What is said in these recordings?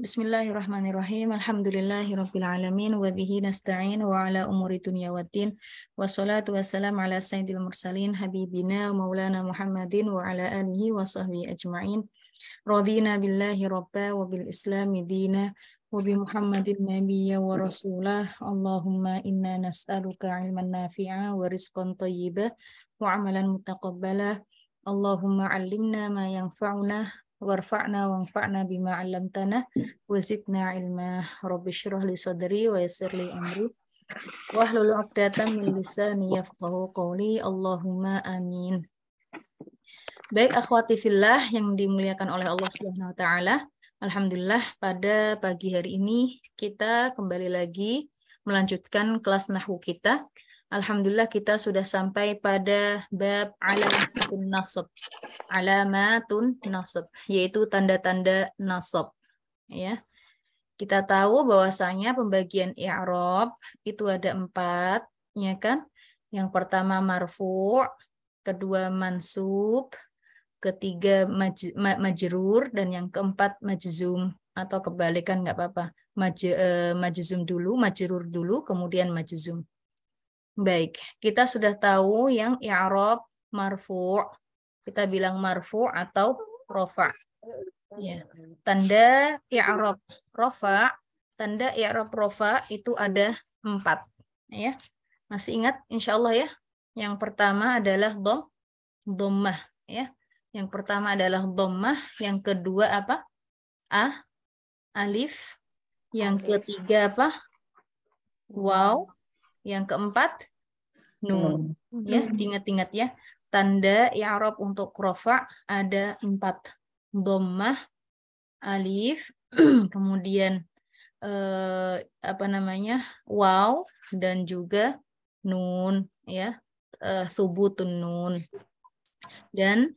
Bismillahirrahmanirrahim. Alhamdulillahirabbil alamin wa bihi nasta'in wa ala umuri dunya waddin. Wassalatu wassalamu ala sayyidil mursalin habibina maulana Muhammadin wa ala alihi wa sahbihi ajma'in. Radina billahi rabba wa bil islami dina wa bi Muhammadin nabiyya wa rasulah. Allahumma inna nas'aluka ilman nafi'a wa rizqan thayyibah wa amalan mutaqabbalah. Allahumma 'allimna ma yanfa'una warfa'na wanfa'na bima 'allamtana wa zidna ilma. Rabbi shrah li sadri wa yassir li amri wahlul 'uqdatam min lisani yafqahu qawli. Allahumma amin. Baik akhwati fillah yang dimuliakan oleh Allah Subhanahu wa taala. Alhamdulillah pada pagi hari ini kita kembali lagi melanjutkan kelas nahwu kita. Alhamdulillah kita sudah sampai pada bab alamatun nasab. Alamatun nasab, yaitu tanda-tanda nasab. Ya, kita tahu bahwasanya pembagian i'rab itu ada 4, ya kan? Yang pertama marfu', kedua mansub, ketiga majrur, dan yang keempat majzum, atau kebalikan nggak apa-apa. Majzum dulu, majrur dulu, kemudian majzum. Baik, kita sudah tahu yang i'rab marfu'. Kita bilang marfu' atau rofa. Ya. Tanda i'rab rofa, tanda i'rab rofa itu ada 4. Ya. Masih ingat insyaallah ya? Yang pertama adalah dhammah, ya. Yang pertama adalah dhammah, yang kedua apa? Alif. Yang ketiga apa? Waw. Yang keempat nun. Ya, diingat-ingat ya. Tanda i'rab untuk rofa ada 4. Dhammah, alif, kemudian waw, dan juga nun, ya, subutun nun. Dan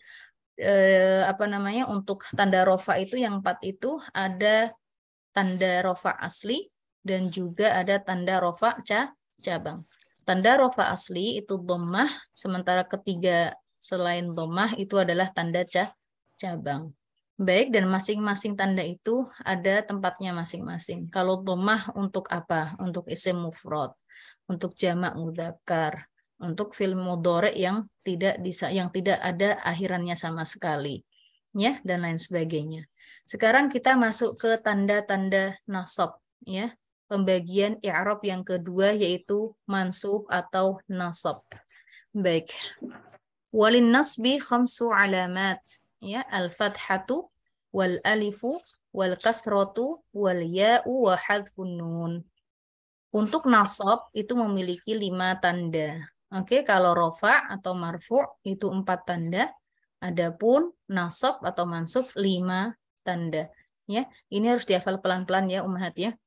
untuk tanda rofa itu yang 4 itu ada tanda rofa asli dan juga ada tanda rofa cabang. Tanda rofa asli itu dhammah, sementara ketiga selain dhammah itu adalah tanda cabang. Baik, dan masing-masing tanda itu ada tempatnya masing-masing. Kalau dhammah untuk apa? Untuk isim mufrad, untuk jamak mudzakkar, untuk fi'il mudhari yang tidak ada akhirannya sama sekali, ya, dan lain sebagainya. Sekarang kita masuk ke tanda-tanda nasab, ya. Pembagian i'rab yang kedua yaitu mansub atau nasab. Baik. Walin nasbi khamsu alamat, ya, al-fathatu wal alifu wal kasratu wal ya'u wa hadfun nun. Untuk nasab itu memiliki 5 tanda. Oke, kalau rofa atau marfu' itu 4 tanda. Adapun nasab atau mansub 5 tanda. Ya, ini harus dihafal pelan-pelan ya ummahat ya.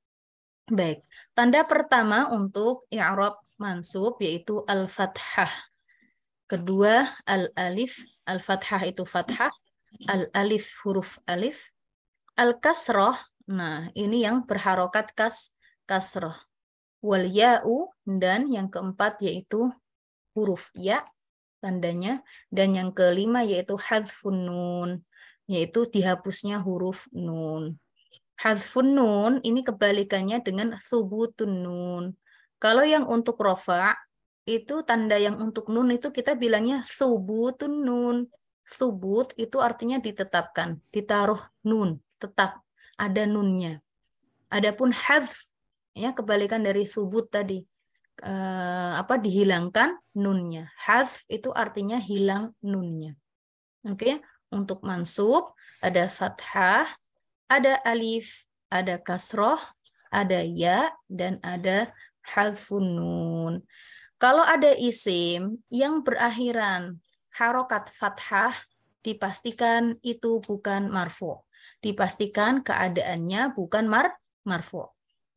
Baik, tanda pertama untuk i'rab mansub yaitu al-fathah. Kedua al-alif, al-fathah itu fathah, al-alif huruf alif, al-kasrah, nah ini yang berharokat kasrah, wal ya'u, dan yang keempat yaitu huruf ya tandanya, dan yang kelima yaitu hadfun nun, yaitu dihapusnya huruf nun. Hadfun nun ini kebalikannya dengan subutun nun. Kalau yang untuk rofa itu tanda yang untuk nun itu kita bilangnya subutun nun. Subut itu artinya ditetapkan, ditaruh nun, tetap ada nunnya. Adapun hadf, ya, kebalikan dari subut tadi, dihilangkan nunnya. Hadf itu artinya hilang nunnya. Oke, untuk mansub ada fathah, ada alif, ada kasroh, ada ya, dan ada hadfun nun. Kalau ada isim yang berakhiran harokat fathah, dipastikan itu bukan marfu. Dipastikan keadaannya bukan marfu.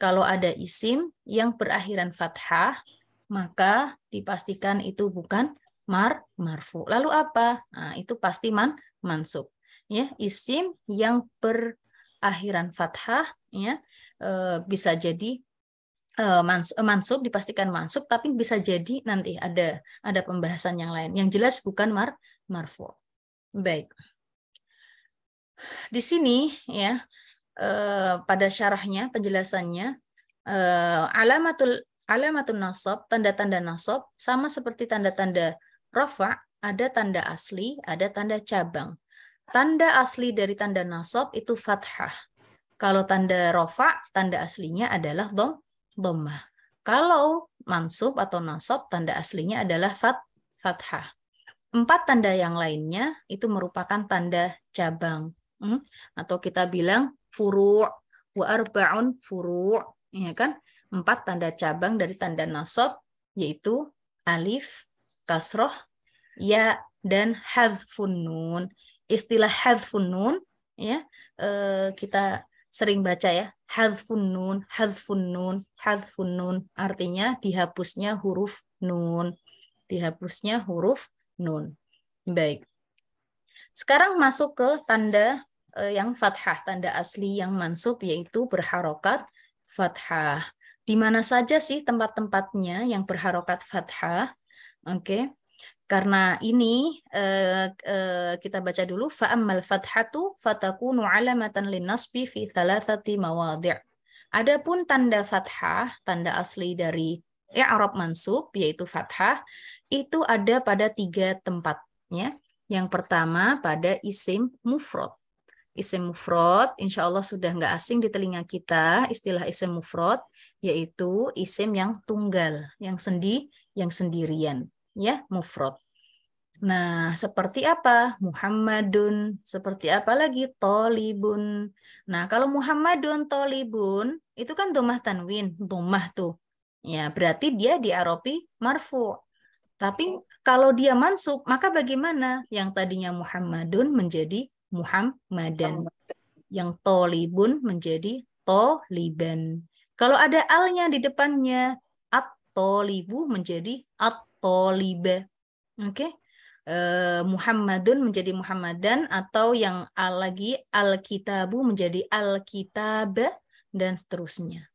Kalau ada isim yang berakhiran fathah, maka dipastikan itu bukan marfu. Lalu apa? Nah, itu pasti mansub. Ya, isim yang berakhiran fathah, ya, bisa jadi mansub, dipastikan mansub, tapi bisa jadi nanti ada pembahasan yang lain. Yang jelas bukan marfu. Baik. Di sini ya pada syarahnya, penjelasannya, alamatun nasab, tanda-tanda nasab sama seperti tanda-tanda rafa, ada tanda asli, ada tanda cabang. Tanda asli dari tanda nasab itu fathah. Kalau tanda rafa, tanda aslinya adalah dhammah. Kalau mansub atau nasab, tanda aslinya adalah fathah. 4 tanda yang lainnya itu merupakan tanda cabang. Atau kita bilang furu' wa arba'un furu', ya kan? 4 tanda cabang dari tanda nasab, yaitu alif, kasroh, ya, dan hadzfun nun. Istilah hadzfun nun, ya, kita sering baca ya, hadzfun nun, hadzfun nun, hadzfun nun, artinya dihapusnya huruf nun. Dihapusnya huruf nun. Baik. Sekarang masuk ke tanda yang fathah, tanda asli yang mansub, yaitu berharokat fathah. Di mana saja sih tempat-tempatnya yang berharokat fathah? Oke. Karena ini kita baca dulu, fa'ammal fathatu fatakunu alamatan linnasbi fi thalathati mawadhi'. Adapun tanda fathah, tanda asli dari i'rab mansub, yaitu fathah, itu ada pada 3 tempatnya. Yang pertama pada isim mufrad. Isim mufrad, insya Allah sudah nggak asing di telinga kita, istilah isim mufrad, yaitu isim yang tunggal, yang sendirian. Ya, mufrad. Nah, seperti apa? Muhammadun. Seperti apa lagi? Tolibun. Nah, kalau Muhammadun, Tolibun, itu kan domah tanwin. Domah tuh. Ya, berarti dia diaropi marfu. Tapi kalau dia mansub, maka bagaimana? Yang tadinya Muhammadun menjadi Muhammadan. Yang Tolibun menjadi Toliban. Kalau ada alnya di depannya, at-tolibu menjadi at-toliba. Oke? Muhammadun menjadi Muhammadan, atau yang lagi al-kitabu menjadi al-kitab, dan seterusnya.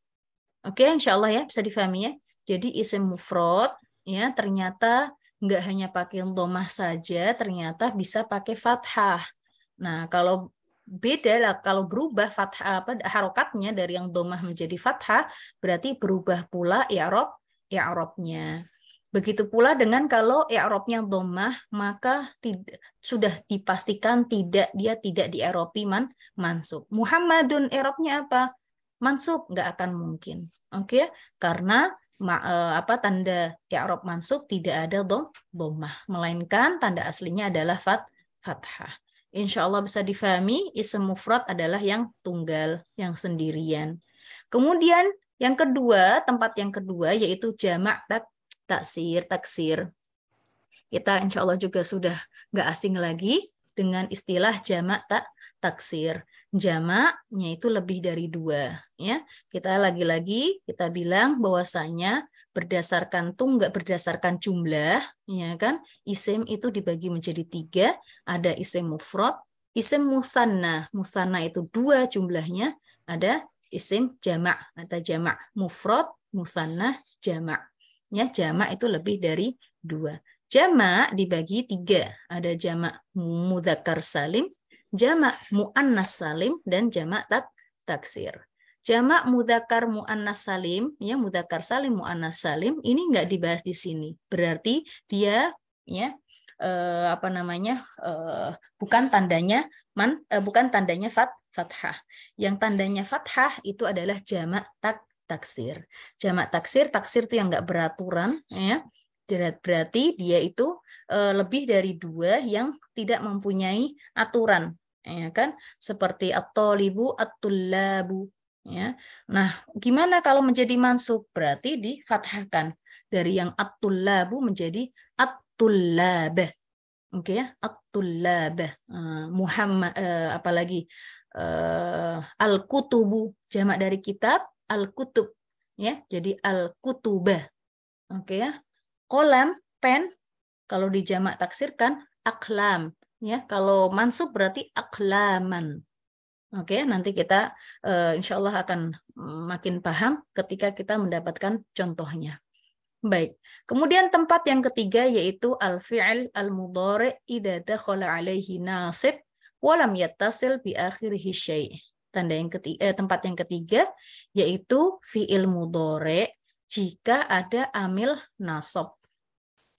Oke, insya Allah ya bisa difahami ya. Jadi isim mufrad ya ternyata nggak hanya pakai dhammah saja, ternyata bisa pakai fathah. Nah, kalau beda lah, kalau berubah fathah harokatnya dari yang dhammah menjadi fathah, berarti berubah pula i'rabnya. Begitu pula dengan kalau i'rabnya dhammah, maka sudah dipastikan dia tidak di-i'rabi mansub. Muhammadun i'rabnya apa? Mansub, nggak akan mungkin. Oke, karena tanda i'rab mansub tidak ada dhammah, melainkan tanda aslinya adalah fathah. Insya Allah bisa difahami, isim mufrad adalah yang tunggal, yang sendirian. Kemudian yang kedua, tempat yang kedua yaitu jamak taksir. Kita insya Allah juga sudah nggak asing lagi dengan istilah jamak taksir. Jamaknya itu lebih dari 2. Ya, kita lagi-lagi kita bilang bahwasanya berdasarkan tunggal, berdasarkan jumlah, ya kan? Isim itu dibagi menjadi 3. Ada isim mufrad, isim musanna. Musanna itu 2 jumlahnya. Ada isim jamak, ada jamak mufrad, musanna, jamak. Ya, jamak itu lebih dari 2. Jamak dibagi 3. Ada jamak mudzakkar salim, jamak muannas salim, dan jamak taksir. Jamak mudzakkar muannas salim, ya mudzakkar salim muannas salim, ini nggak dibahas di sini. Berarti dia ya bukan tandanya bukan tandanya fathah. Yang tandanya fathah itu adalah jamak taksir. Jamak taksir itu yang nggak beraturan, ya. Berarti dia itu lebih dari 2 yang tidak mempunyai aturan, ya kan? Seperti at-talibu, at-tullabu, ya. Nah, gimana kalau menjadi mansub? Berarti difathahkan dari yang at-tullabu menjadi at-tullabah. Oke ya, at-tullabah. Muhammad apalagi al-kutubu, jamak dari kitab, al-kutub, ya. Jadi al-kutubah. Oke ya. Kolam, pen, kalau dijamak taksirkan aklam, ya. Kalau mansub berarti aklaman. Oke, nanti kita insya Allah akan makin paham ketika kita mendapatkan contohnya. Baik. Kemudian tempat yang ketiga yaitu al-fi'il al-mudhari' idza dakhala alaihi nasib wa lam yattasil bi akhirihi syai'. Tempat yang ketiga yaitu fi'il mudhari jika ada amil nasab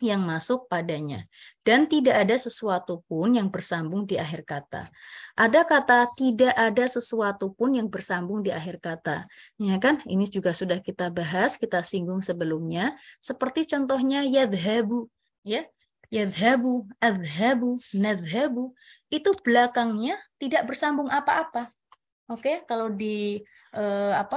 yang masuk padanya dan tidak ada sesuatu pun yang bersambung di akhir kata. Ada kata tidak ada sesuatu pun yang bersambung di akhir kata. Ya kan? Ini juga sudah kita bahas, kita singgung sebelumnya, seperti contohnya yadhabu, ya. Yadhabu, adhabu, nadhabu, itu belakangnya tidak bersambung apa-apa. Oke, kalau di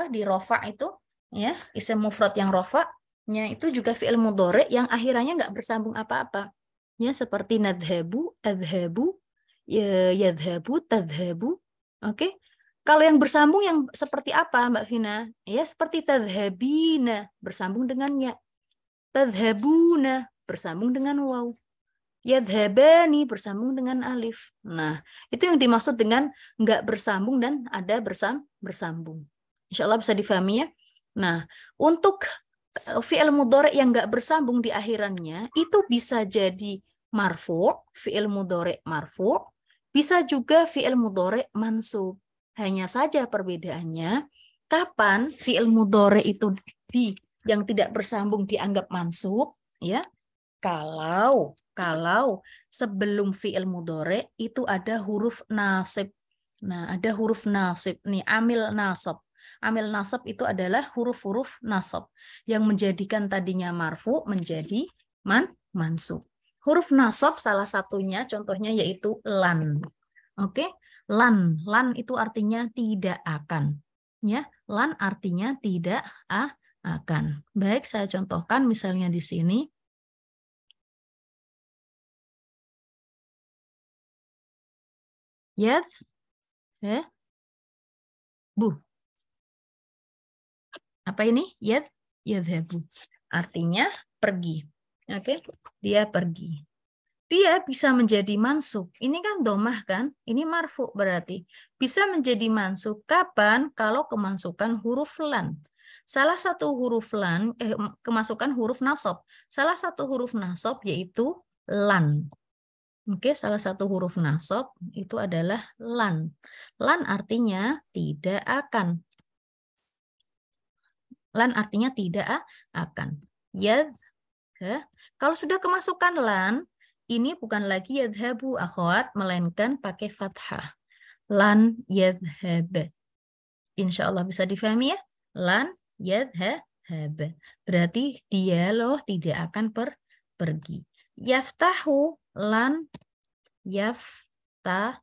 di rofa itu ya, isim mufrad yang rofa itu juga fi'il mudhari yang akhirannya nggak bersambung apa-apa. Ya, seperti nadhabu, adhabu, yadhabu, tadhabu. Oke. Kalau yang bersambung yang seperti apa, Mbak Vina? Ya, seperti tadhabina bersambung dengan ya. Tadhabuna bersambung dengan waw. Yadhabani bersambung dengan alif. Nah, itu yang dimaksud dengan nggak bersambung dan ada bersambung. Insya Allah bisa difahami ya. Nah, untuk fi'il mudhari yang nggak bersambung di akhirannya, itu bisa jadi marfu, fi'il mudhari marfu, bisa juga fi'il mudhari mansub. Hanya saja perbedaannya, kapan fi'il mudhari itu yang tidak bersambung dianggap mansub, ya, kalau sebelum fi'il mudhari itu ada huruf nasib. Nah, ada huruf nasib nih, amil nasab. Amil nasab itu adalah huruf-huruf nasab yang menjadikan tadinya marfu menjadi mansub. Huruf nasab salah satunya contohnya yaitu lan. Oke? Lan itu artinya tidak akan. Ya, lan artinya tidak akan. Baik, saya contohkan misalnya di sini. Bu. Apa ini? Yadhabu. Artinya pergi. Oke, dia pergi. Dia bisa menjadi mansub. Ini kan domah kan? Ini marfu berarti. Bisa menjadi mansub kapan? Kalau kemasukan huruf lan. Salah satu huruf lan, kemasukan huruf nasab. Salah satu huruf nasab yaitu lan. Oke, salah satu huruf nasab itu adalah lan. Lan artinya tidak akan. Lan artinya tidak akan. Kalau sudah kemasukan lan, ini bukan lagi yadhabu akhwat, melainkan pakai fathah. Lan yadhab. Insya Allah bisa difahami ya. Lan yadhab. Berarti dia loh tidak akan pergi. Yaftahu, lan yaftaha.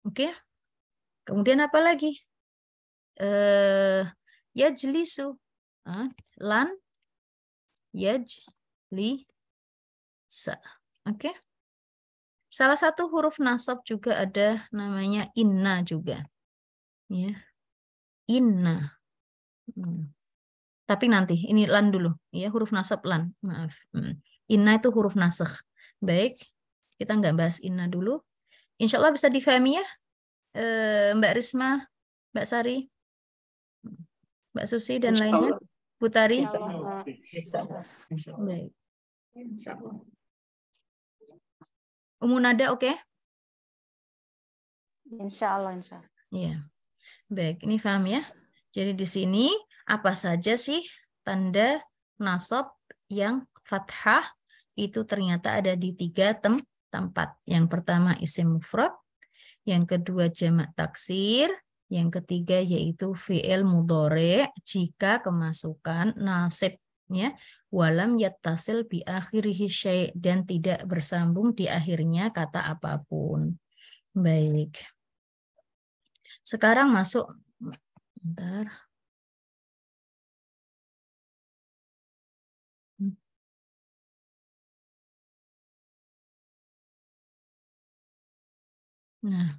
Oke. Kemudian apa lagi? Yajlisu. Lan yajlisa. Oke. Salah satu huruf nasab juga ada namanya inna juga. Ya. Inna. Tapi nanti ini lan dulu ya, huruf nasab lan. Maaf. Inna itu huruf nasakh. Baik. Kita nggak bahas inna dulu. Insya Allah bisa difahami ya. Mbak Risma, Mbak Sari, Mbak Susi dan lainnya. Putari. Bisa. Baik. Nada oke? Insya Allah. Iya. Baik, ini paham ya. Jadi di sini apa saja sih tanda nasab yang fathah itu ternyata ada di 3 tempat. Yang pertama isim mufrad, yang kedua jamak taksir, yang ketiga yaitu fi'il mudhari jika kemasukan nasib ya, walam yattasil bi akhirihi syai' dan tidak bersambung di akhirnya kata apapun. Baik. Sekarang masuk bentar. Nah,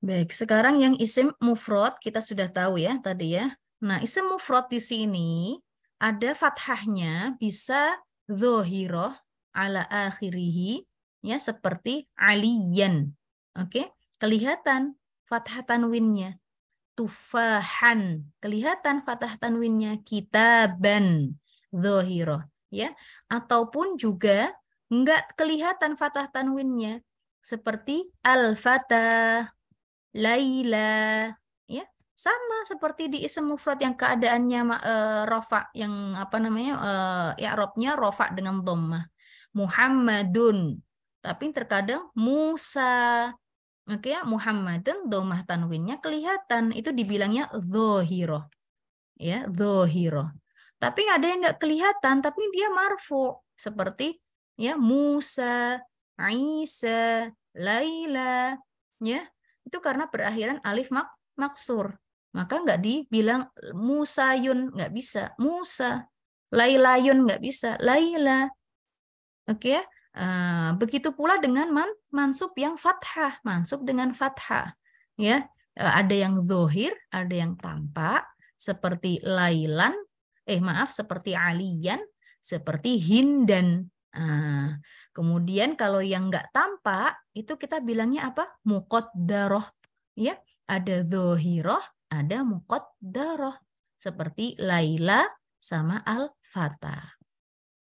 baik. Sekarang yang isim mufrad kita sudah tahu ya tadi ya. Nah, isim mufrad di sini ada fathahnya bisa dzohiroh ala akhirihi ya seperti aliyan. Oke, kelihatan fathah tanwinnya. Tufahan, kelihatan fathah tanwinnya. Kitaban dzohiroh ya. Ataupun juga enggak kelihatan fathah tanwinnya seperti al-fata. laila, ya. Sama seperti di isim mufrad yang keadaannya rofa, yang apa namanya, i'rabnya rofa dengan dhammah. Muhammadun. Tapi terkadang Musa. Oke ya, Muhammadun dhammah tanwinnya kelihatan, itu dibilangnya dzohiroh. Ya, dzohiroh. Tapi ada yang nggak kelihatan, tapi dia marfu. Seperti ya Musa, Isa, Laila. Ya, itu karena berakhiran alif maksur. Maka nggak dibilang Musayun, nggak bisa. Musa. Lailayun, nggak bisa. Laila. Oke ya. Begitu pula dengan mansub yang fathah. Mansub dengan fathah. Ya, ada yang zohir, ada yang tampak. Seperti Lailan, seperti Aliyan, seperti Hindan. Kemudian kalau yang nggak tampak, itu kita bilangnya apa? Muqaddarah. Ya, ada zohiroh, ada muqaddarah. Seperti Laila sama Al-Fatah.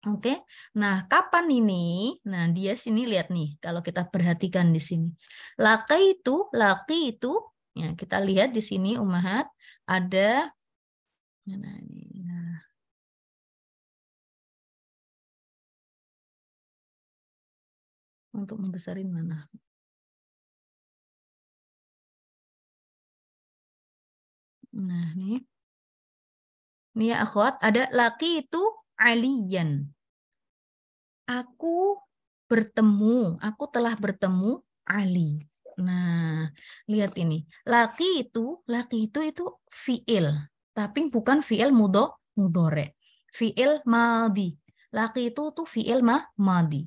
Oke, nah kapan ini? Nah dia sini lihat nih, kalau kita perhatikan di sini, laki itu, ya kita lihat di sini Ummahat ada, nah, ini, untuk membesarin mana? Nah ini ya akhwat, ada laki itu aliyan. Aku telah bertemu Ali. Nah, lihat ini. Laki itu fiil, tapi bukan fiil mudhari. Fiil madhi. Laki itu tuh fiil madhi.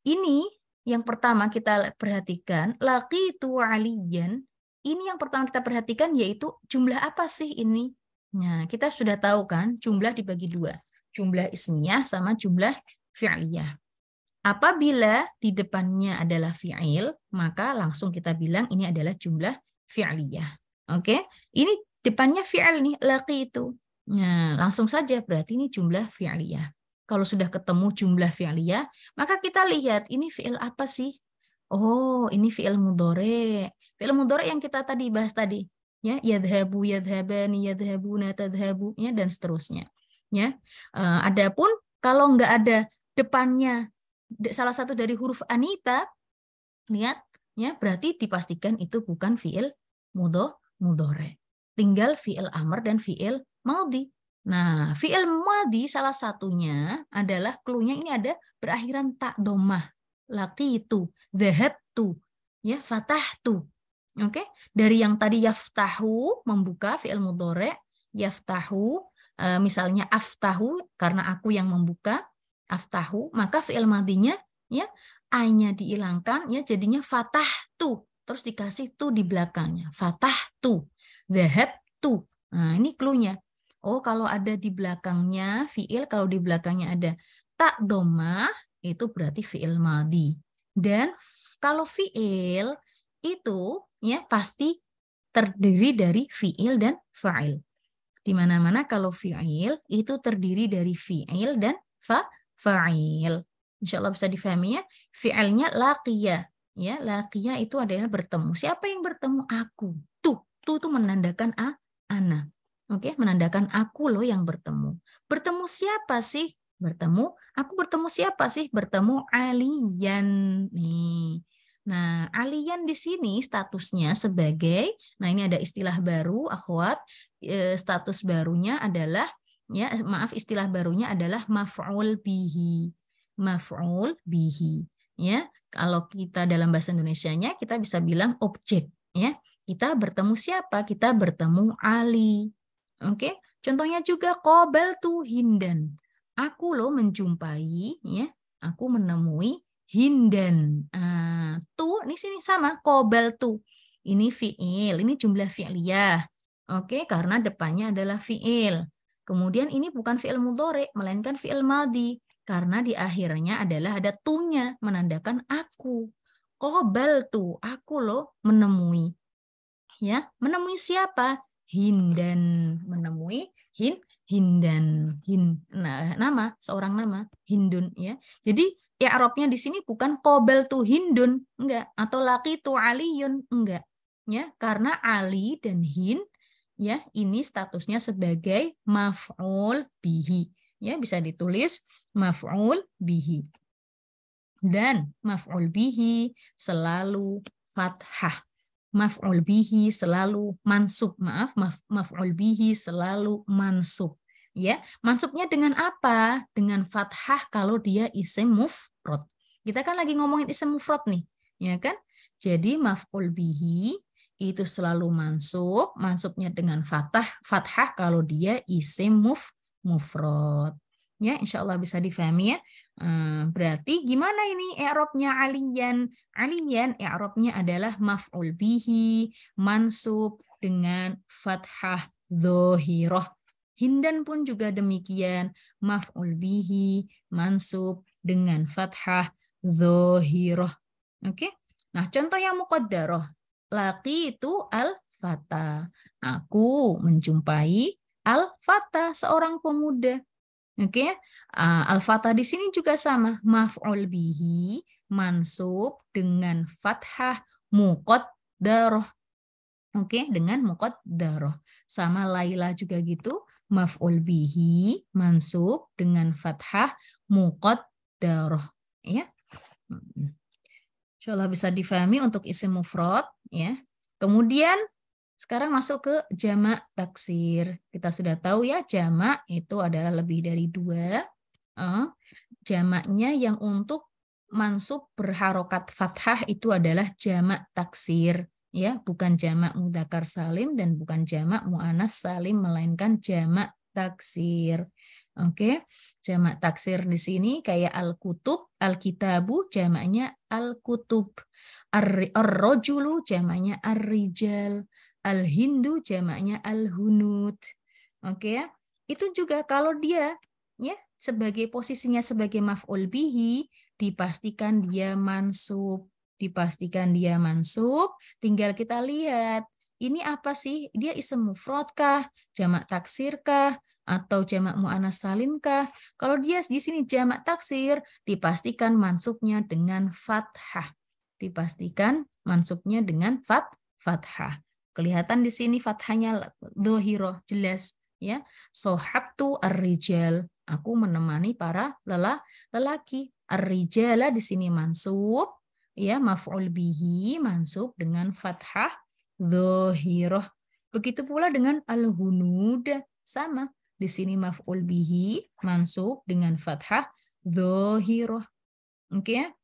Ini yang pertama kita perhatikan, laki itu aliyan. Ini yang pertama kita perhatikan yaitu jumlah apa sih ini? Nah, kita sudah tahu kan, jumlah dibagi dua. Jumlah ismiyah sama jumlah fi'liyah. Apabila di depannya adalah fi'il, maka langsung kita bilang ini adalah jumlah fi'liyah. Oke? Ini depannya fi'il nih, laki itu. Nah, langsung saja berarti ini jumlah fi'liyah. Kalau sudah ketemu jumlah fi'liyah, maka kita lihat ini fi'il apa sih? Oh, ini fi'il mudhari. Fi'il mudhari yang kita tadi bahas tadi. Ya, yadhabu, yadhabani, yadhabuna, tadhabu, ya, dan seterusnya. Ya. Adapun kalau nggak ada depannya salah satu dari huruf anita, lihat ya, berarti dipastikan itu bukan fiil mudhari. Tinggal fiil amr dan fiil madhi. Nah, fiil madhi salah satunya adalah cluenya ini ada berakhiran ta dhammah. Laqitu, dhahabtu, ya, fatahtu. Oke, dari yang tadi yaftahu membuka fiil mudhari, yaftahu misalnya aftahu karena aku yang membuka, aftahu, maka fi'il madhinya ya a-nya dihilangkan ya jadinya fatahtu, terus dikasih tu di belakangnya. Fatahtu, dhahabtu. Nah, ini cluenya. Oh, kalau ada di belakangnya fi'il, kalau di belakangnya ada ta dhammah, itu berarti fi'il madhi. Dan kalau fi'il itu ya pasti terdiri dari fi'il dan fa'il. Di mana-mana kalau fi'il itu terdiri dari fi'il dan fa'il. Insya Allah bisa difahami ya. Fi'ilnya laqiya. Ya, laqiya itu adalah bertemu. Siapa yang bertemu? Aku. Tuh itu menandakan ana. Oke, menandakan aku loh yang bertemu. Bertemu siapa sih? Aku bertemu siapa sih? Bertemu Aliyan. Nih. Nah, Aliyan di sini statusnya sebagai, nah ini ada istilah baru, akhwat. Status barunya adalah, ya maaf, istilah barunya adalah maf'ul bihi. Maf'ul bihi. Ya, kalau kita dalam bahasa Indonesianya kita bisa bilang objek. Ya, kita bertemu siapa? Kita bertemu Ali. Oke, contohnya juga qabaltu Hindan. Aku loh menjumpai, ya, aku menemui Hindan. Tuh, ini sini sama, qabaltu. Ini fi'il, ini jumlah fi'liyah. Oke, karena depannya adalah fi'il. Kemudian ini bukan fi'il mudhari, melainkan fi'il madhi. Karena di akhirnya adalah ada tunya, menandakan aku. Qabaltu, aku loh menemui. Ya, menemui siapa? Hindan. Menemui Hindan. Nama, seorang nama, Hindun, ya. Jadi i'rabnya di sini bukan qabaltu Hindun, enggak, atau laqitu Aliyun, enggak. ya, karena Ali dan Hind ya ini statusnya sebagai maf'ul bihi. Ya, bisa ditulis maf'ul bihi. Dan maf'ul bihi selalu fathah. Maf'ul bihi selalu mansub. Maf'ul bihi selalu mansub. Ya, mansubnya dengan apa? Dengan fathah kalau dia isim mufrad. Kita kan lagi ngomongin isim mufrad nih, ya kan? Jadi maf'ul bihi itu selalu mansub, mansubnya dengan fathah kalau dia isim mufrad. Ya, insya Allah bisa difahami ya. Berarti gimana ini i'rabnya aliyan? Aliyan i'rabnya adalah maf'ul bihi mansub dengan fathah dhohiroh. Hindan pun juga demikian, maf'ul bihi mansub dengan fathah dhohiroh. Oke? Nah, contoh yang muqaddarah. Laki itu al-fata. Aku menjumpai al-fata, seorang pemuda. Oke, al-fata di sini juga sama, maf'ul bihi mansub dengan fathah muqaddarah. Oke, dengan muqaddarah. Sama Laila juga gitu, maf'ul bihi mansub dengan fathah muqaddarah, ya. Insyaallah bisa difahami untuk isim mufrad, ya. Kemudian sekarang masuk ke jamak taksir. Kita sudah tahu ya, jamak itu adalah lebih dari 2. Jamaknya yang untuk mansub berharokat fathah itu adalah jamak taksir. Ya, bukan jamak mudzakkar salim dan bukan jamak muannas salim, melainkan jamak taksir. Oke, jamak taksir di sini kayak al-kutub, al-kitabu jamaknya al-kutub. Ar-rajulu jamaknya ar-rijal. Al-hindu jamaknya al-hunud. Oke ya. Itu juga kalau dia ya sebagai posisinya sebagai maf'ul bihi dipastikan dia mansub. Dipastikan dia mansub, tinggal kita lihat ini apa sih? Dia isim mufrad kah, jamak taksir kah, atau jamak muannas salim kah? Kalau dia di sini jamak taksir, dipastikan mansubnya dengan fathah. Dipastikan mansubnya dengan fathah. Kelihatan di sini fathahnya dhohiroh, jelas ya. Sohabtu ar-rijal, aku menemani para lelaki. Ar-rijala di sini mansub, ya, maf'ul bihi mansub dengan fathah dhohiroh. Begitu pula dengan al-hunud, sama. Di sini maf'ul bihi mansub dengan fathah dhohiroh. Oke ya.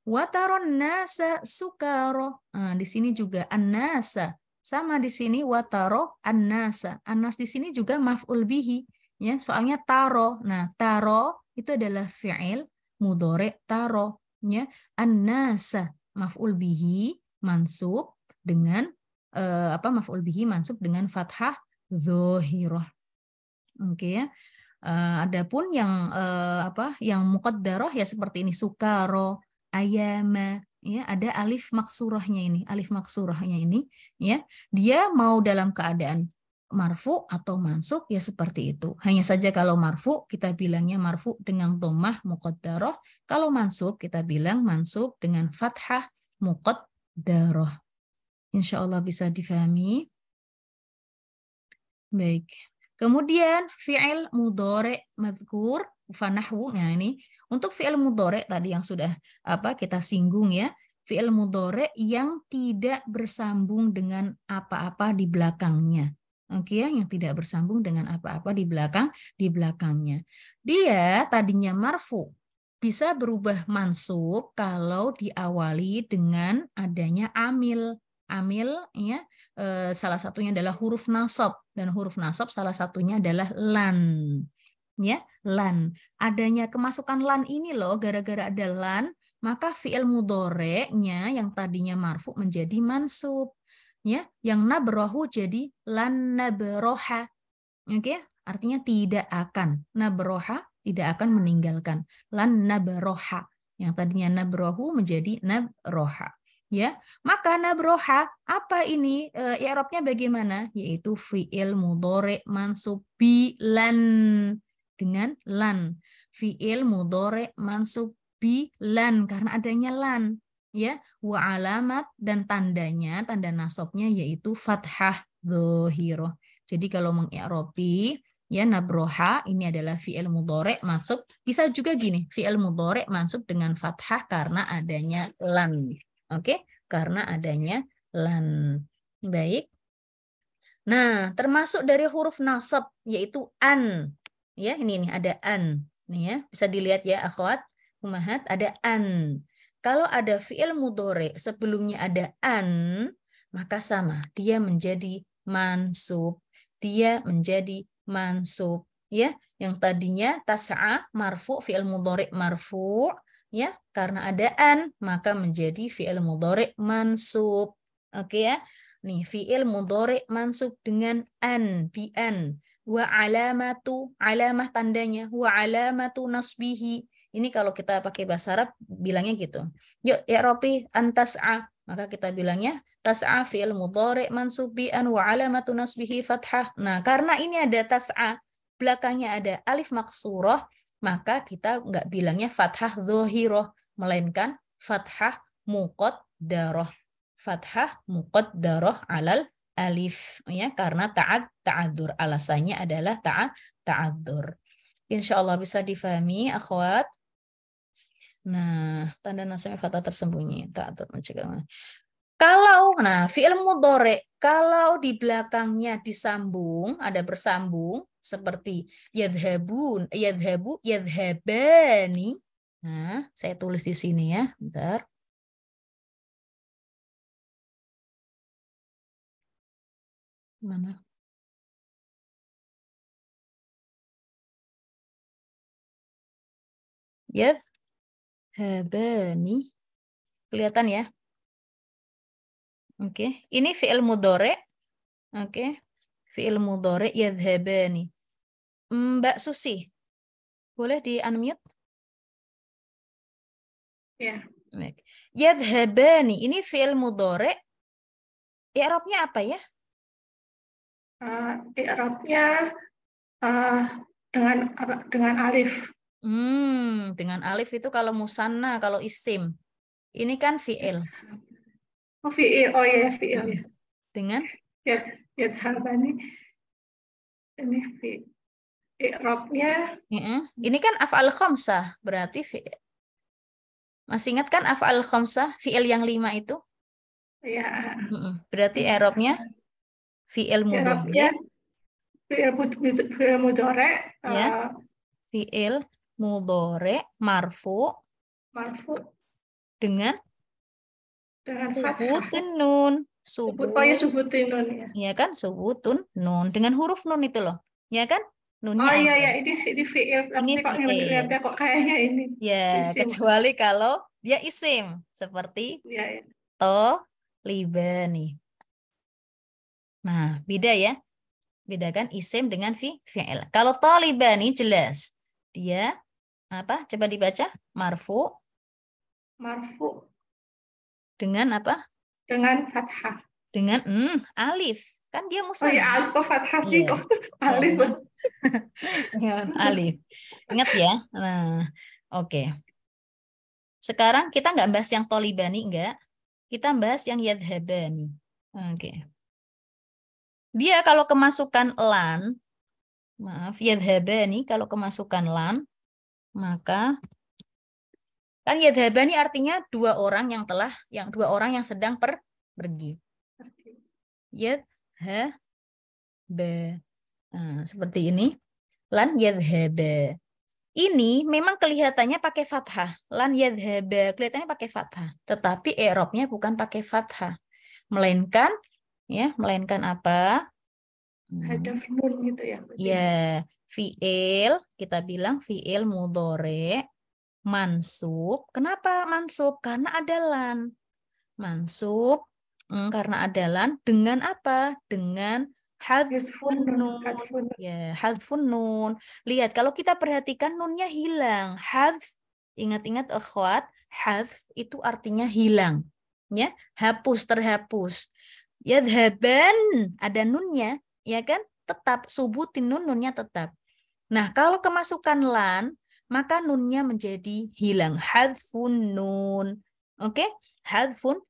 Wataron nasa sukaro. Nah, di sini juga an-nasa. Sama di sini wataro an-nasa. An-nas di sini juga maf'ul bihi. Ya, soalnya taro. Nah, taro itu adalah fi'il mudhari' taro. Ya, an-nasa maf'ul bihi mansub dengan maf'ul bihi mansub dengan fathah dhohiroh. Oke ya. Adapun yang yang muqaddarah ya seperti ini, sukaro, ayama, ya, ada alif maksurahnya ini, ya. Dia mau dalam keadaan marfu atau mansub ya seperti itu. Hanya saja kalau marfu kita bilangnya marfu dengan dhammah muqaddarah, kalau mansub kita bilang mansub dengan fathah muqaddarah. Insyaallah bisa difahami. Baik. Kemudian fi'il mudhari' madzkur fanahwu. Nah, ini untuk fi'il mudhari' tadi yang sudah kita singgung ya. Fi'il mudhari' yang tidak bersambung dengan apa-apa di belakangnya. Oke ya, yang tidak bersambung dengan apa-apa di belakangnya. Dia tadinya marfu, bisa berubah mansub kalau diawali dengan adanya amil. Amil ya, salah satunya adalah huruf nasab, dan huruf nasab salah satunya adalah lan. Ya, lan. Adanya kemasukan lan ini loh, gara-gara ada lan, maka fi'il mudhari'nya yang tadinya marfu menjadi mansub. Ya, yang nabrohu jadi lan nabroha. Oke, artinya tidak akan. Nabroha tidak akan meninggalkan. Lan nabroha. Yang tadinya nabrohu menjadi nabroha. Ya, maka nabroha apa ini i'rabnya bagaimana? Yaitu fi'il mudhari' mansub bi lan, dengan lan. Fi'il mudhari' mansub bi lan karena adanya lan. Ya, wa alamat dan tandanya, tanda nasabnya yaitu fathah dzohiroh. Jadi kalau mengi'robi ya nabroha ini adalah fi'il mudhari' mansub. Bisa juga gini, fi'il mudhari' mansub dengan fathah karena adanya lan. Oke, karena adanya lan. Baik. Nah, termasuk dari huruf nasab yaitu an. Ya, ini nih ada an. Nih ya, bisa dilihat ya akhwat, ummahat ada an. Kalau ada fi'il mudhari sebelumnya ada an, maka sama, dia menjadi mansub. Dia menjadi mansub, ya. Yang tadinya tas'a marfu, fi'il mudhari marfu, ya, karena ada an, maka menjadi fi'il mudhari mansub. Oke ya. Nih, fi'il mudhari mansub dengan an, bi an. Wa alamatu, alamah tandanya, wa alamatu nasbihi. Ini kalau kita pakai bahasa Arab bilangnya gitu. Yuk, i'robi antas'a. Maka kita bilangnya tas'a fi'il mudhari mansub bi an wa alamatu nasbihi fathah. Nah, karena ini ada tas'a, belakangnya ada alif maksurah, maka kita nggak bilangnya fathah dzohiroh, melainkan fathah muqaddarah. Fathah muqaddarah alal alif, ya, karena ta'adzur. Alasannya adalah ta'adzur. Insya Allah bisa difahami, akhwat. Nah, tanda nasabnya fathah tersembunyi. Ta'adzur mencegah. Kalau, nah, fi'il mudhari kalau di belakangnya disambung, ada bersambung seperti yadhabun, yadhabu, yadhabani. Nah, saya tulis di sini ya, bentar. Mana? Yadhabani. Kelihatan ya? Oke, ini fi'il mudhari. Oke. Fi'il mudhari yadhabani. Mbak Susi, boleh di-unmute? Ya. Baik. Yadhabani, ini fi'il mudhari. I'rabnya apa ya? I'rabnya dengan alif. Dengan alif itu kalau musanna, kalau isim. Ini kan fi'il. Oh, fi'il. Oh ya, fi'il ya. Dengan? Yadhabani. Ini fi'il. I'rabnya. Ini kan af'al khamsah, berarti fi'il. Masih ingat kan af'al khamsah, fi'il yang 5 itu? Ya. Berarti i'rabnya fi'il mudhari. Fi'il mudhari. Ya. Fi'il mudhari marfu. Marfu. Dengan Fathah. subutin nun. Oh ya, subutin nun ya. Ya kan, subutun nun. Dengan huruf nun itu loh. Ya kan? Nunnya Oh iya, ada. ya, ini fi'il. Ini Kok fi'il. kok kayaknya ini. Ya, Isim. kecuali kalau dia isim. Seperti Ya, ya. tolibani. Nah, beda ya. Bedakan isim dengan fi'il. Kalau tolibani jelas. Dia apa? Coba dibaca. Marfu. Marfu. Dengan apa? Dengan fathah. Dengan alif. Kan dia Oh ya, musanna. kok fathah sih, Iya. kok Ya, alif. dengan alif. Ingat ya. Nah, oke. Sekarang kita nggak bahas yang tolibani, enggak. Kita bahas yang yadhabani. Oke. Dia kalau kemasukan lan, maaf, yadhabani kalau kemasukan lan, maka kan yadhabani artinya dua orang yang sedang pergi. Yadhaba. Nah, seperti ini. Lan yadhaba. Ini memang kelihatannya pakai fathah. Lan yadhaba, kelihatannya pakai fathah. Tetapi i'rabnya bukan pakai fathah. Melainkan apa? Hadaf nun gitu ya. Ya, fi'il, kita bilang fi'il mudhari mansub. Kenapa mansub? Karena ada lan. Mansub karena ada lan dengan apa? Dengan hadfun nun. Ya, hadfun nun. Lihat, kalau kita perhatikan nunnya hilang. Hadf, ingat-ingat akhwat, hadf itu artinya hilang. Ya, hapus, terhapus. Yadhaban, ada nunnya, ya kan? Tetap, subutin nunnya tetap. Nah, kalau kemasukan lan, maka nunnya menjadi hilang. Hadfun nun. Oke? hadfun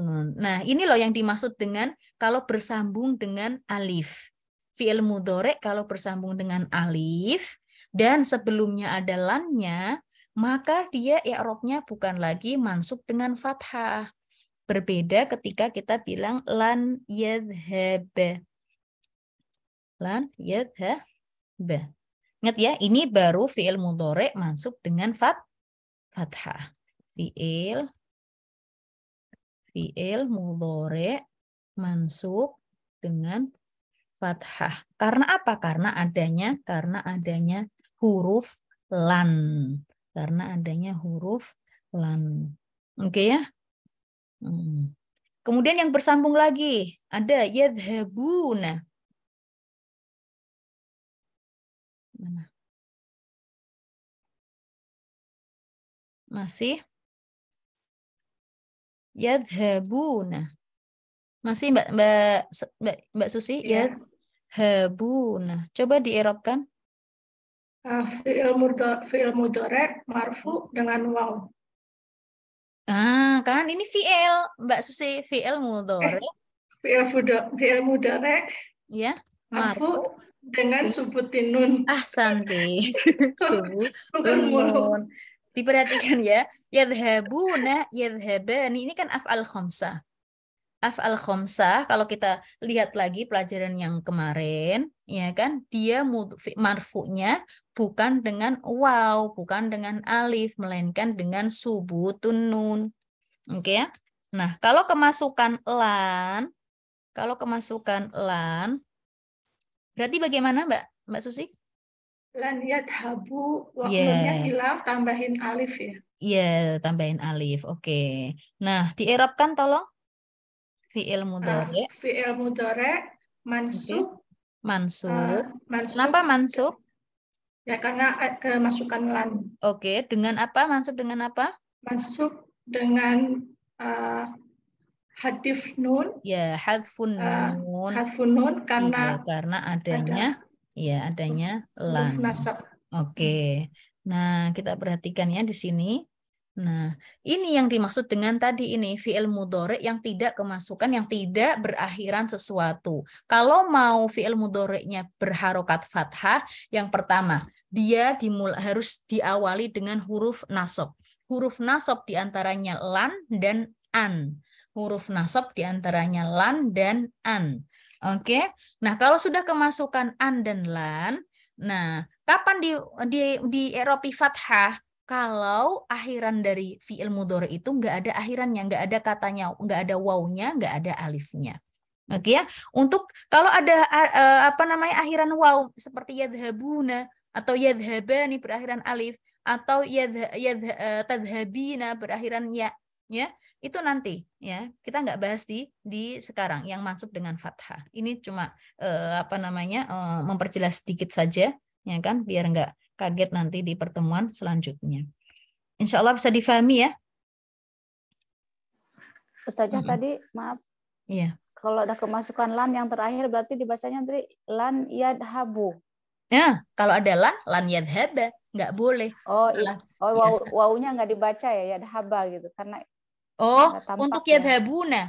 nun. Nah, ini loh yang dimaksud dengan kalau bersambung dengan alif. Fi'il mudhari kalau bersambung dengan alif dan sebelumnya ada lannya, maka dia i'rabnya bukan lagi mansub dengan fathah. Berbeda ketika kita bilang lan yadhhab. Lan yadhhab. Ingat ya, ini baru fi'il mudhari mansub dengan fathah. Fi'il mudhari mansub dengan fathah. Karena apa? Karena adanya huruf lan. Karena adanya huruf lan. Oke ya? Kemudian yang bersambung lagi ada yadhabuna. Mana? Masih? Yadhabuna. Masih Mbak Susi? Ya. Yadhabuna. Coba dierobkan. Fi'il mudhari marfu dengan waw. Kan ini fi'il, Mbak Susi, fi'il mudhari. Fi'il mudhari Ya, marfu dengan subutin nun. Ahsanti. Bukan mulu. Nun. Diperhatikan ya. Yadhabuna, yadhabani. Ini kan af'al khamsah. Af'al khamsah, kalau kita lihat lagi pelajaran yang kemarin, ya kan, dia marfu'nya bukan dengan waw, bukan dengan alif, melainkan dengan subutun nun. Oke ya. Nah, kalau kemasukan lan, berarti bagaimana Mbak Susi? Lan yadhabu, Iya. nunnya hilang, tambahin alif ya. Iya, tambahin alif. Oke. Nah, dierobkan tolong. Fi'il mudhari. Fi'il mudhari mansub. Mansub. Mansub. Kenapa mansub? Ya karena kemasukan lan. Oke, dengan apa? Mansub dengan apa? Mansub dengan hadif nun. Ya, hadfun nun. Hadfun nun Iya, karena adanya lan. nasab. Oke. Nah, kita perhatikan ya di sini. Nah, ini yang dimaksud dengan tadi ini fi'il mudhari yang tidak kemasukan, yang tidak berakhiran sesuatu. Kalau mau fi'il mudhari'nya berharokat fathah, yang pertama, dia harus diawali dengan huruf nasab. Huruf nasab diantaranya lan dan an. Huruf nasab diantaranya lan dan an. Oke. Nah, kalau sudah kemasukan an dan lan, nah, kapan di eropi fathah? Kalau akhiran dari fi'il mudhari itu nggak ada akhirannya, nggak ada katanya, nggak ada wawnya, nggak ada alifnya. Oke ya. Untuk kalau ada akhiran waw seperti yadhabuna atau yadhabani berakhiran alif atau tadhabina berakhiran ya, itu nanti ya. Kita nggak bahas di sekarang yang mansub dengan fathah. Ini cuma memperjelas sedikit saja, ya kan, biar nggak kaget nanti di pertemuan selanjutnya. Insya Allah bisa difahami ya. Ustazah tadi maaf. Iya. Kalau ada kemasukan lan yang terakhir berarti dibacanya tadi lan yadhabu. Ya, kalau ada lan yadhaba, nggak boleh. Oh iya. Wawunya nggak dibaca ya yadhaba gitu karena untuk yadhabuna,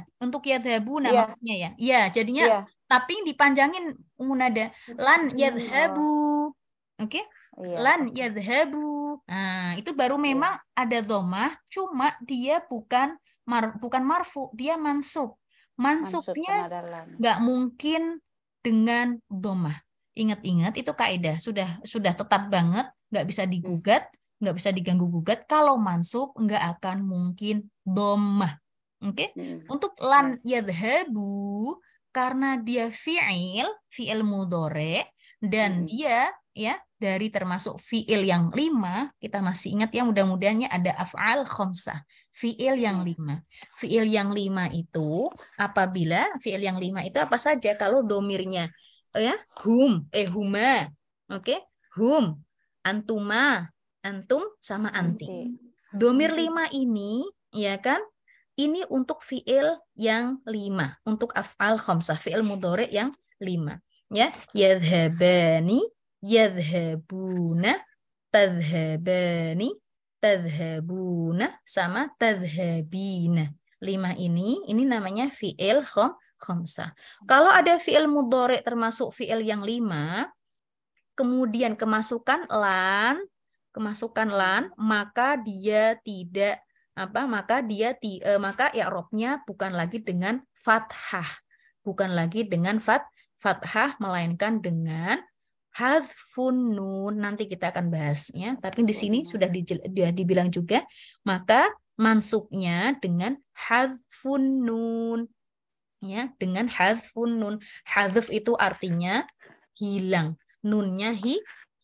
iya. Maksudnya ya. Iya, jadinya iya. Tapi dipanjangin munada lan yadhabu. Oke? Iya. Lan yadhabu. Nah, itu baru memang ada dhammah, cuma dia bukan marfu, dia mansub. Mansubnya nggak mungkin dengan dhammah. Ingat-ingat itu kaidah sudah tetap banget, nggak bisa digugat, nggak bisa diganggu gugat. Kalau mansub nggak akan mungkin dhammah. Oke? Untuk lan yadhabu karena dia fi'il mudhari dan dia ya dari termasuk fi'il yang 5, kita masih ingat ya, mudah-mudahannya ada af'al khamsah, fi'il yang 5. Fi'il yang 5 itu apabila fi'il yang 5 itu apa saja kalau domirnya ya huma, oke, hum, antuma, antum sama anti. Domir 5 ini ya kan, ini untuk fi'il yang 5, untuk af'al khamsah, fi'il mudhari yang 5 ya. Yadhabani, yadhabuna, tadhabani, tadhabuna sama tadhabina. 5 ini namanya fi'il khamsah. Kalau ada fi'il mudhari termasuk fi'il yang 5, kemudian kemasukan lan, maka dia tidak maka i'rabnya bukan lagi dengan fathah. Bukan lagi dengan fathah, melainkan dengan hadfun nun. Nanti kita akan bahasnya, tapi di sini sudah dibilang juga, maka mansubnya dengan hadfun nun. Ya, dengan hadfun nun. Hadf itu artinya hilang. Nunnya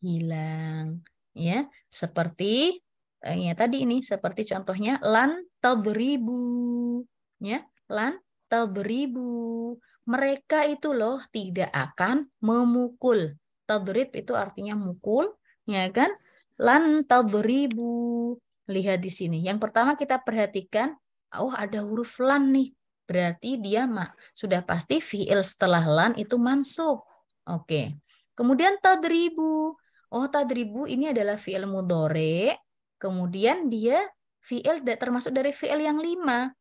hilang. Ya, seperti ya tadi ini, seperti contohnya lan tadribu. Ya, lan tadribu. Mereka itu loh tidak akan memukul. Tadrib itu artinya mukul, ya kan? Lan tadribu. Lihat di sini. Yang pertama kita perhatikan, oh ada huruf lan nih. Berarti dia sudah pasti fi'il setelah lan itu mansub. Oke. Kemudian tadribu. Oh, tadribu ini adalah fi'il mudhari. Kemudian dia fi'il termasuk dari fi'il yang 5.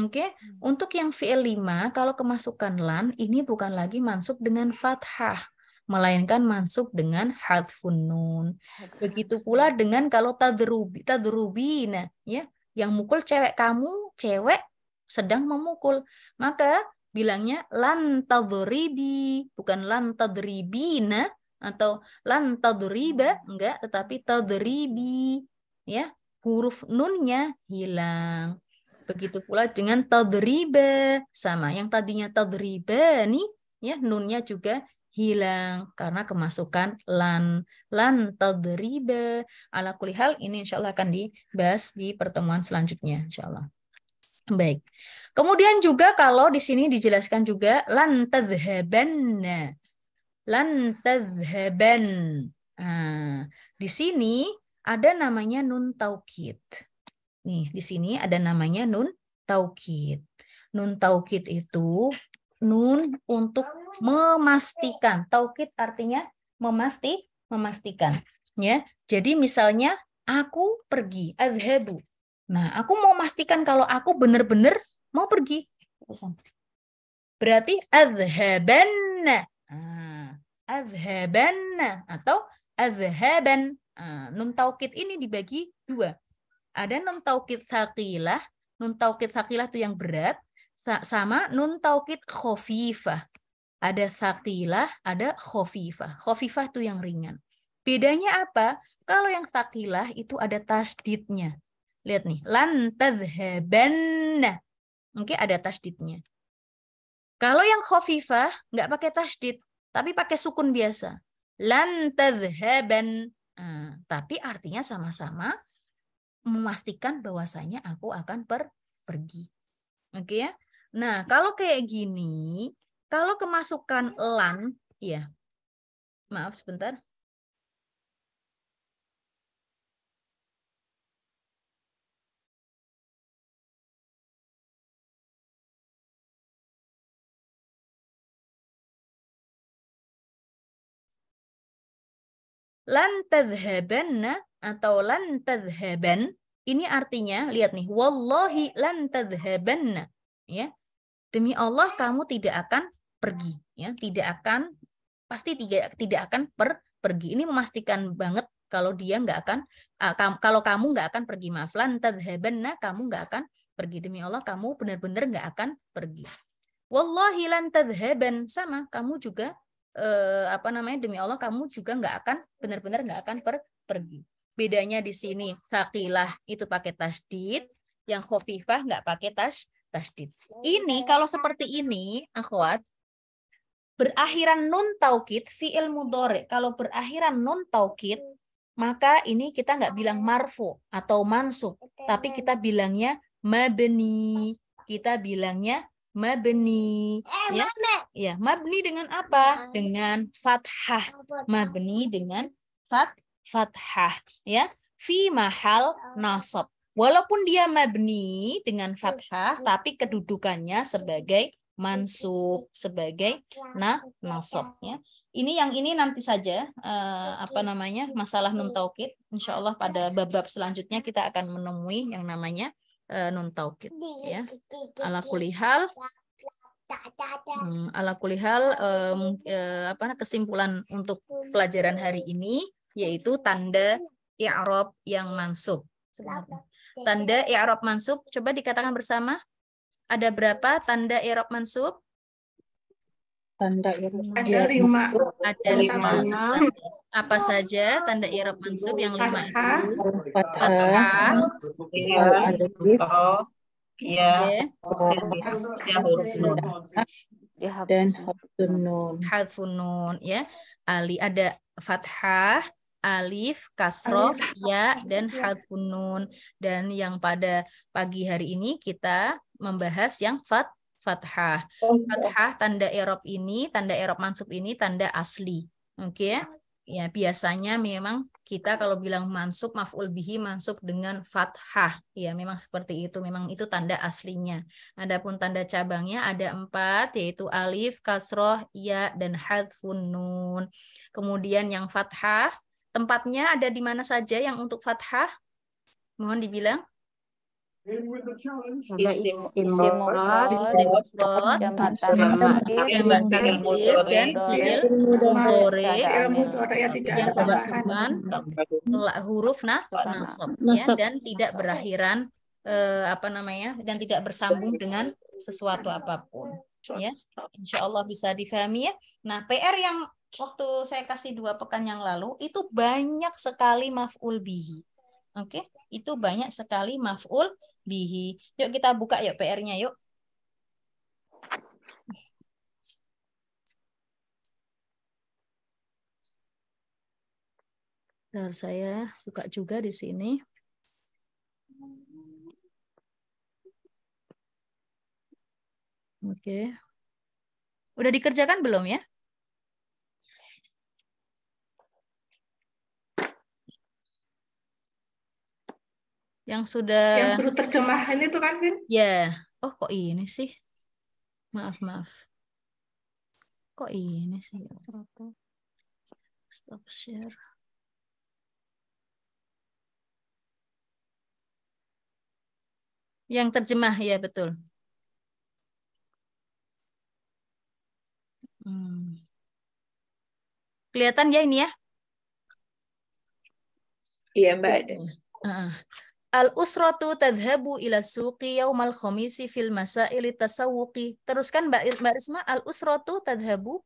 Oke. Untuk yang fi'il 5, kalau kemasukan lan, ini bukan lagi mansub dengan fathah, melainkan mansub dengan hadfun nun. Begitu pula dengan kalau tadrubina, ya, yang mukul cewek, kamu cewek sedang memukul, maka bilangnya lan tadribi, bukan lan tadribina atau lan tadriba, enggak, tetapi tadribi, ya, huruf nunnya hilang. Begitu pula dengan tadriba, sama, yang tadinya tadriba nih, ya, nunnya juga hilang karena kemasukan lan tadriba. Ala kulli hal, ini insyaallah akan dibahas di pertemuan selanjutnya insyaallah. Baik. Kemudian juga kalau di sini dijelaskan juga lan tadhhabanna. Lan tadhhaban. Nah, di sini ada namanya nun taukid. Nih, di sini ada namanya nun taukid. Nun taukid itu nun untuk memastikan. Taukid artinya memastikan, ya. Jadi misalnya aku pergi, adhabu. Nah, aku mau pastikan kalau aku benar-benar mau pergi. Berarti adhabanna. Adhabanna atau adhaban. Nun taukid ini dibagi 2. Ada nun taukid saqilah. Nun taukid saqilah itu yang berat. Sama nun taukid khafifah. Ada saqilah, ada khafifah. Khafifah itu yang ringan. Bedanya apa? Kalau yang saqilah itu ada tasdidnya. Lihat nih, lan tadhhabanna. Mungkin ada tasdidnya. Kalau yang khafifah nggak pakai tasdid, tapi pakai sukun biasa. Lan tadhhaban. Tapi artinya sama-sama memastikan bahwasanya aku akan pergi. Oke ya? Nah, kalau kayak gini, kalau kemasukan lan, ya. Maaf sebentar. Lan tadhhabanna atau lan tadhhaban, ini artinya, lihat nih, wallahi lan tadhhabanna, ya. Demi Allah kamu tidak akan pergi, ya, pasti tidak akan pergi. Ini memastikan banget kalau dia nggak akan kalau kamu nggak akan pergi. Maaf, lan tadhhabanna, kamu nggak akan pergi. Demi Allah kamu benar-benar nggak akan pergi. Wallahi lan tadhhaban, sama, kamu juga demi Allah kamu juga benar-benar nggak akan pergi. Bedanya di sini saqilah itu pakai tasdid, yang khafifah nggak pakai tasdid. Ini kalau seperti ini, akhwat, berakhiran nun taukid, fi'il mudhari. Kalau berakhiran nun taukid, maka ini kita nggak bilang marfu atau mansub, tapi kita bilangnya mabni. Kita bilangnya mabni, ya. Ya, mabni dengan apa? Dengan fathah. Mabni dengan fathah, ya. Fi mahal nasab. Walaupun dia mabni dengan fathah, tapi kedudukannya sebagai mansub, sebagai nasab, ya. Ini yang ini nanti saja masalah nun taukid. Insyaallah pada bab-bab selanjutnya kita akan menemui yang namanya nun taukid ya. Ala kulihal kesimpulan untuk pelajaran hari ini yaitu tanda i'rab yang mansub. Tanda i'rab mansub coba dikatakan bersama. Ada berapa tanda i'rab mansub? Tanda i'rab Ada 5. Ada 5. Apa saja tanda i'rab mansub yang 5 itu? Fathah, ya, dan hadfun nun ya. Ada fathah, alif, kasroh, ya, dan hadfun nun. Dan yang pada pagi hari ini kita membahas yang fathah. Fathah tanda i'rab ini, tanda i'rab mansub ini tanda asli. Oke. Ya, biasanya memang kita kalau bilang mansub maf'ul bihi mansub dengan fathah. Ya, memang seperti itu. Memang itu tanda aslinya. Adapun tanda cabangnya ada 4 yaitu alif, kasroh, ya, dan hadfun nun. Kemudian yang fathah tempatnya ada di mana saja yang untuk fathah? Mohon dibilang. Isim mufrad, jamak taksir, dan fi'il mudhari yang tidak kemasukan huruf nasab ya, dan tidak berakhiran dan tidak bersambung dengan sesuatu apapun ya. Insya Allah bisa difahami ya. Nah, PR yang waktu saya kasih 2 pekan yang lalu itu banyak sekali maf'ul bihi. Oke, itu banyak sekali maf'ul bihi. Yuk kita buka yuk PR-nya yuk. Bentar, saya buka juga di sini. Oke. Udah dikerjakan belum ya? Yang sudah terjemahan itu kan, Vin? Ya. Oh, kok ini sih? Maaf. Kok ini sih? Stop share. Yang terjemah ya, betul. Kelihatan ya ini ya? Iya, Mbak ada. Al-usratu tadhabu ila suqi yaumal khamisi fil masaili tasawuqi. Teruskan Mbak Risma, al-usratu tadhabu.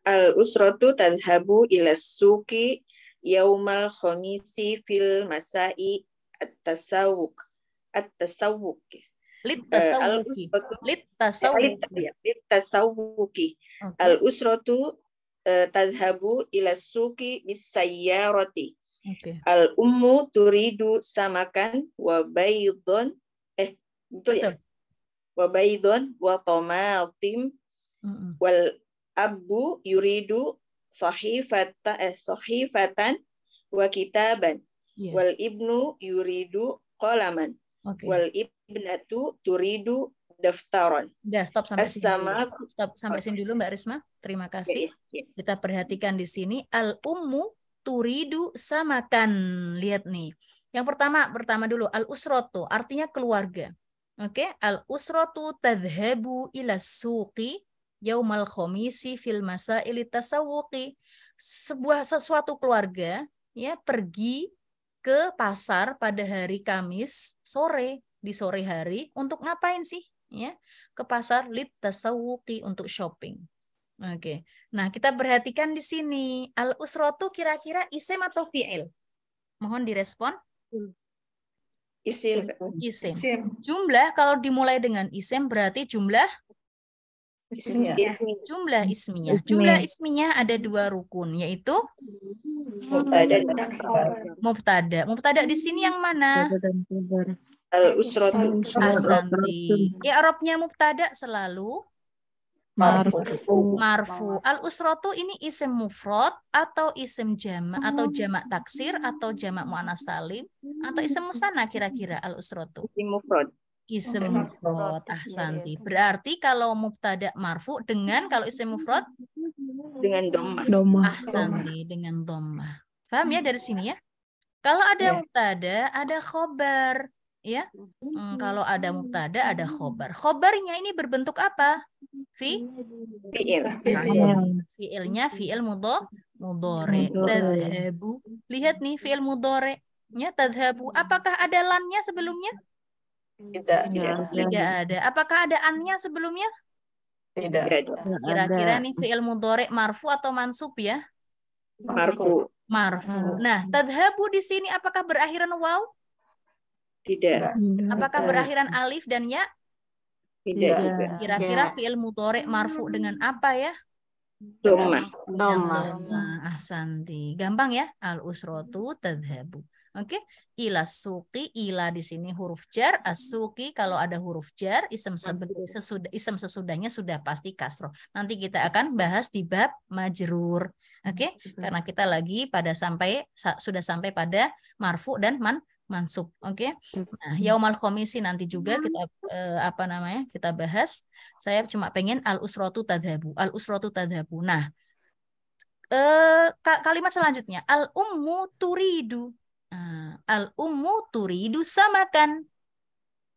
Al-usratu tadhabu ila suqi yaumal khamisi fil masai at-tasawuq. Lit-tasawuqi. Al-usratu tadhabu ila suqi bis-sayyarati. Al-ummu turidu samakan wa baydon betul ya? Wa baydon wa tomatim wal abu yuridu sahifatan wa kitaban wal ibnu yuridu qalaman wal ibnatu turidu daftaron. Stop sampai sini dulu Mbak Risma. Terima kasih. Kita perhatikan di sini al-ummu turidu samakan. Lihat nih. Yang pertama dulu al-usratu artinya keluarga. Oke, al-usratu tadhabu ila suqi yaumal khamisi fil masaili tasawuqi. Sesuatu keluarga ya pergi ke pasar pada hari Kamis sore, di sore hari untuk ngapain sih? Ya, ke pasar lit tasawuqi untuk shopping. Oke. Nah, kita perhatikan di sini. Al-usratu kira-kira isim atau fi'il? Mohon direspon. Isim. Jumlah kalau dimulai dengan isim berarti jumlah Ismiyah. Jumlah ismiyah. Jumlah ismiyah ada 2 rukun, yaitu mubtada. Mubtada di sini yang mana? Al-usratu. Ahsanti. I'rabnya mubtada selalu marfu. Al-usratu ini isim mufrad atau isim jamak atau jamak taksir atau jamak muannas salim atau isim musanna kira-kira al-usratu? Isim mufrad. Isim mufrad. Ahsanti. Berarti kalau mubtada marfu dengan kalau isim mufrad dengan dhammah. Ahsanti, dengan dhammah. Paham ya dari sini ya? Kalau ada mubtada, ada khobar. ya. Kalau ada mubtada ada khobar. Khobarnya ini berbentuk apa? Fi'il. Fi'ilnya fi'il mudhari. Tadhabu. Lihat nih fi'il mudhari'nya tadhabu. Apakah ada lannya sebelumnya? Tidak ada. Apakah ada annya sebelumnya? Tidak ada. Kira-kira nih fi'il mudhari' marfu atau mansub ya? Marfu. Marfu. Nah, tadhabu di sini apakah berakhiran waw? Tidak. Apakah berakhiran alif dan ya? Tidak juga. Kira-kira fi'il mudhari' marfu dengan apa ya? Dhammah. Dhammah. Ahsanti. Gampang ya? Al-usratu tadhabu. Oke, ila suqi, ila di sini huruf jar, as-suqi kalau ada huruf jar, isem sesudahnya sudah pasti kasroh. Nanti kita akan bahas di bab majrur. Oke, karena kita lagi sudah sampai pada marfu dan mansub. Oke. Nah, yaumal khomisi nanti juga kita kita bahas. Saya cuma pengen al-usratu tadhabu. Al-usratu tadhabu. Nah, kalimat selanjutnya al-ummu turidu. Al-ummu turidu samakan.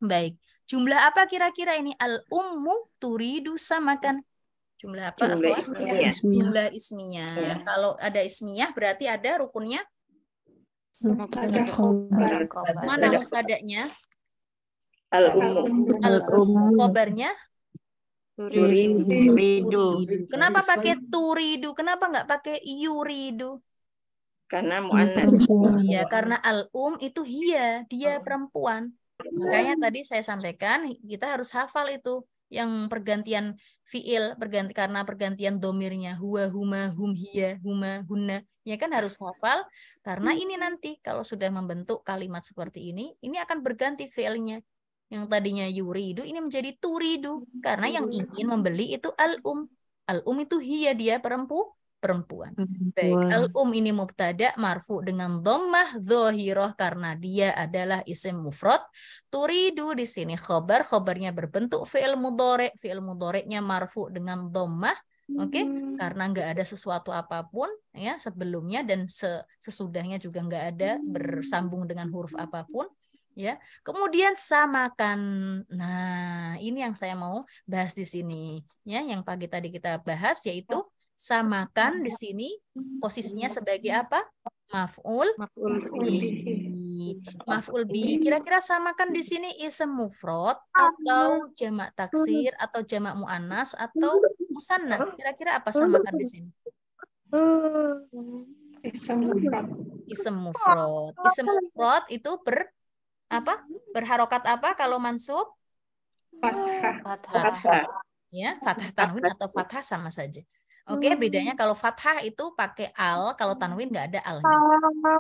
Baik. Jumlah apa kira-kira ini? Al-ummu turidu samakan. Jumlah apa? Jumlah ismiyah. Ya. Kalau ada ismiyah berarti ada rukunnya? Mana mubtada'nya? Al-ummu. Al-ummu. Khobarnya? Turidu. Kenapa pakai turidu? Kenapa nggak pakai yuridu? Karena mu'annas. Iya, karena al-um itu dia perempuan. Makanya tadi saya sampaikan kita harus hafal itu yang pergantian fiil, karena pergantian domirnya huwa, huma, hum, hiya, huma, hunna. Ya kan harus hafal karena ini nanti kalau sudah membentuk kalimat seperti ini akan berganti fiilnya. Yang tadinya yuridu ini menjadi turidu karena yang ingin membeli itu al-um. Al-um itu dia perempuan. Baik, al-um ini mubtada marfu dengan dhammah dhohiroh karena dia adalah isim mufrad. Turidu di sini khobarnya berbentuk fi'il mudhari'nya marfu dengan dhammah. Oke, karena nggak ada sesuatu apapun ya sebelumnya dan sesudahnya juga nggak ada bersambung dengan huruf apapun. Ya, kemudian samakan. Nah, ini yang saya mau bahas di sini. Ya, yang pagi tadi kita bahas yaitu samakan di sini posisinya sebagai apa? Maf'ul bihi. Maf'ul bihi. Kira-kira samakan di sini ism mufrad atau jamak taksir atau jamak muannas atau musanna? Kira-kira apa samakan di sini? Ism mufrad. Ism mufrad itu berharokat apa kalau mansub? Fathah. Ya, fathah tanwin atau fathah sama saja. Oke, bedanya kalau fathah itu pakai al, kalau tanwin nggak ada alnya.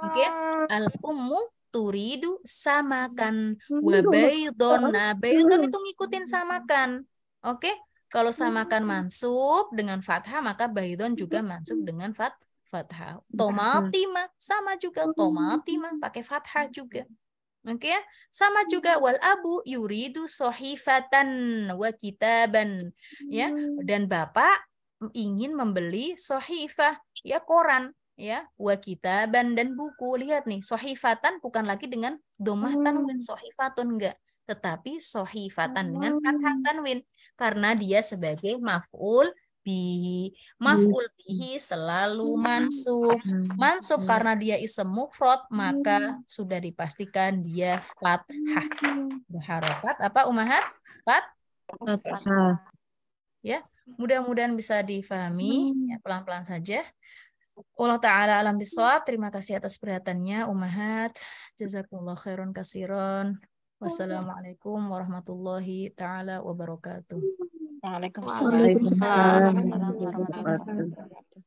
Oke, al-ummu turidu samakan wa baydon. Nah, baydon itu ngikutin samakan. Oke, kalau samakan mansub dengan fathah maka baydon juga mansub dengan fathah. Tomatima sama juga tomatima pakai fathah juga. Oke, sama juga wal abu yuridu sohifatan wa kitaban. Ya, dan bapak ingin membeli sohifah, ya koran, ya wa kitaban dan buku. Lihat nih, sohifatan bukan lagi dengan domah tanwin, sohifatun enggak, tetapi sohifatan dengan fathah tanwin karena dia sebagai maf'ul bihi. Maf'ul bihi selalu mansub karena dia ism mufrad maka sudah dipastikan dia fathah. Berharokat apa umahat? Fathah. Ya. Mudah-mudahan bisa difahami ya, pelan-pelan saja. Allah Ta'ala alam bisawab. Terima kasih atas perhatiannya Ummahat. Jazakumullah khairan kasiron. Wassalamualaikum warahmatullahi ta'ala wabarakatuh. Waalaikumsalam warahmatullahi wabarakatuh.